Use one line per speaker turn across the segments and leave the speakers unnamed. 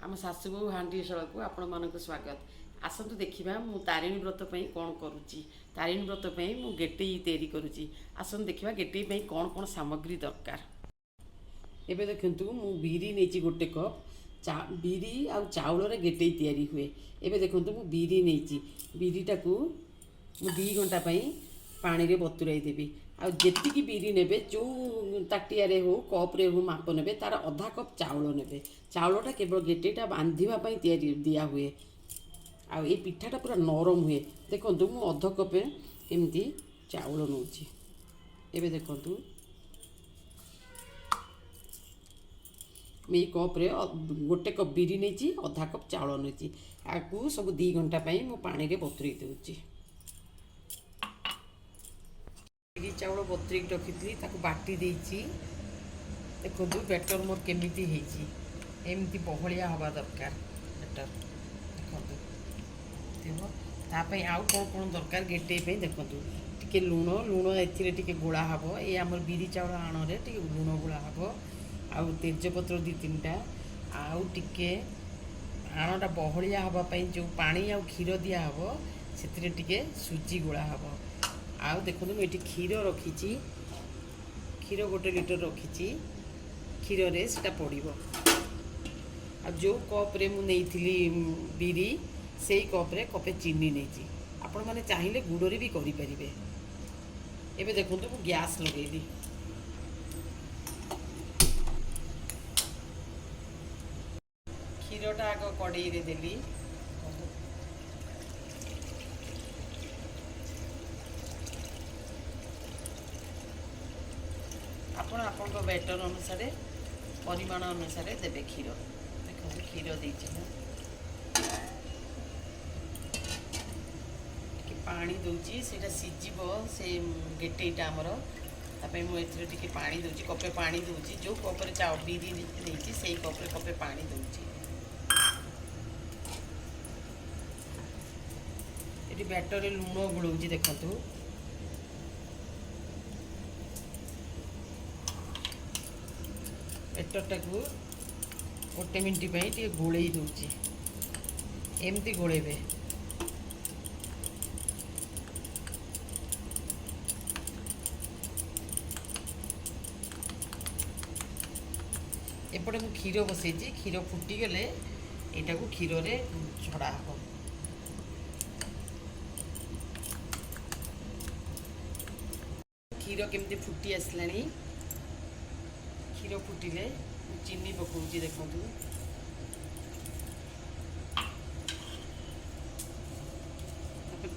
आम शाशुबो हांडीशाला को आपण मानक स्वागत। आसतु देखा मु तारिणी व्रत कौन करुच्ची। तारिणी व्रत मु गेटे तैयारी करुच्ची। आसतु देखा गेटे कौन कौन सामग्री दरकार। एबे देखंतु मु बिरी नेची गोटे कप बिरी आ चाउल रे गेटे तैयारी हुए। एबे देखंतु मु बिरी नेची बिरीटा को मु 2 घंटा पानी रे बतुराई देबी। आ जेतिकी बिरी नेबे जो ताटिया रे हो कप रे हो माप नेबे तार आधा कप चाउल नेबे। चाउलटा केवल गेटेटा बांधिबा पई तैयारी दिया हुए। आ ए पिठाटा पूरा नरम हुए। देखंतु मु आधा कप एमती चाउल नउची। एबे देखंतु मैं कप रे गोटे कप बिरी नेची आधा कप चाउल नेची। आकु सब 2 घंटा मु पानी रे बतुराई देउची। बिरी चाउल बतुराई रखी बाटी देइची। देखो बैटर मोर केमिति हेची एमती बहलिया हवा दरकार बैटर। देखो तापाई आउ कौन कौन दरकार गेटे देखो टिके लुण लुण एथिरे गोला हब। ये आमर बिरी चाउल आण टे लुण गोला हब। आउ तेजपत्र 2-3टा आउ टिके आणटा बहलिया हवापाई जो पानी आउ क्षीर दिया हब से टिके सुजी गोला हब। आउ देखो मुझे क्षीर रखी क्षीर 1 लिटर रखी क्षीर रे सेटा पड़िबो। आ जो कप रे मु नेइथिली बिरी से कप रे कपे चीनी नेची। आपण माने चाहिए गुड़ भी करि परिबे। एबे देखंतु मु गैस लगेली। क्षीरटा आग कड़ाई रे देली। आपण आपन बैटर अनुसार परिमाण अनुसार देवे क्षीर। देखो क्षीर देइछि ना कि पानी दउछि सेटा सिजिबो से गेटेटा हमर। तापे मु एथरे टिके पानी दउछि कपे पानी दउछि। जो कप रे चाउ बिरी नेछि सेई कप रे कपे पानी दउछि। एटी बैटर रे लूण गुळौछि। देखंतु बैटरटा को 1 मिनट टे गोल दूची। एमती गोलेबे। एपटे मु क्षीर बसई क्षीर फुटीगले यहाँ को क्षीर रे छड़ा हम। क्षीर केमती फुटी आसलानी। क्षीर फुटिले चीनी पकाउची। देखो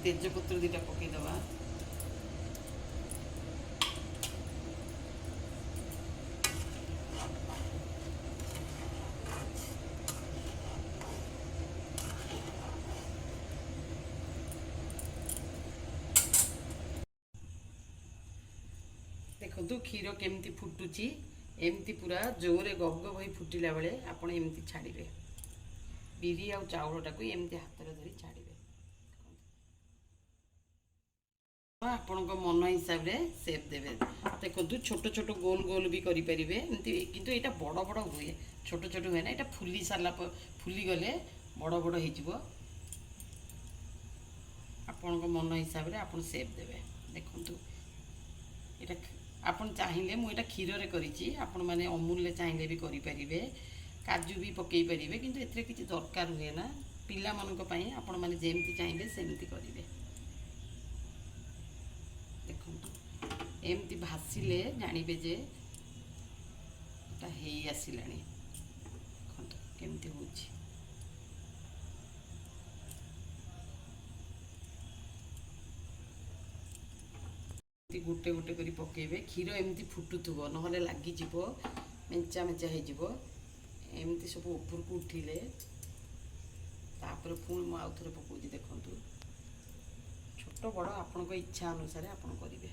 तेजपत्र 2टा पकईदबा। देखो क्षीर केमती फुटुची एमती पूरा जोरे गब गब हो फुटिला बेले आपण एमती छाड़िबे। बिरी आ चाउलटा को एमती हाथ रे धरी छाड़िबे। आपण को मन हिसाब रे शेप देबे। देखो छोट छोट गोल गोल भी करि परिबे एमती। किंतु एटा बड़ बड़ हुए छोट छोट हुए ना। एटा फुली साला फुली गले बड़ बड़ हो जिवो। आपण को मन हिसाब रे आपण शेप देबे। देखंतु एटा आपण चाहिए मुझे क्षीर रे करिछि। आपण माने अमूल ले चाहिए भी करि परिबे। काजू भी पकई परिबे। किंतु एथरे किछि दरकार हुए ना। पिला मानक पई आपण माने जेमती चाहिए सेमती करिवे। देखंतु एमती भासिले जानिबे जे एटा हेई आसिलानी। देखंतु केमती होछि। गोटे गोटे करी पकेबे। क्षीर एमती फुटुथुबो नहले लागी जिवो मेंचा मेंचा हे जिवो। एमती सब ऊपर को उठिले तापर पुण मु आउ थरे पकोजी। देखंतु छोट बड़ आपन को इच्छा अनुसार आपन करिवे।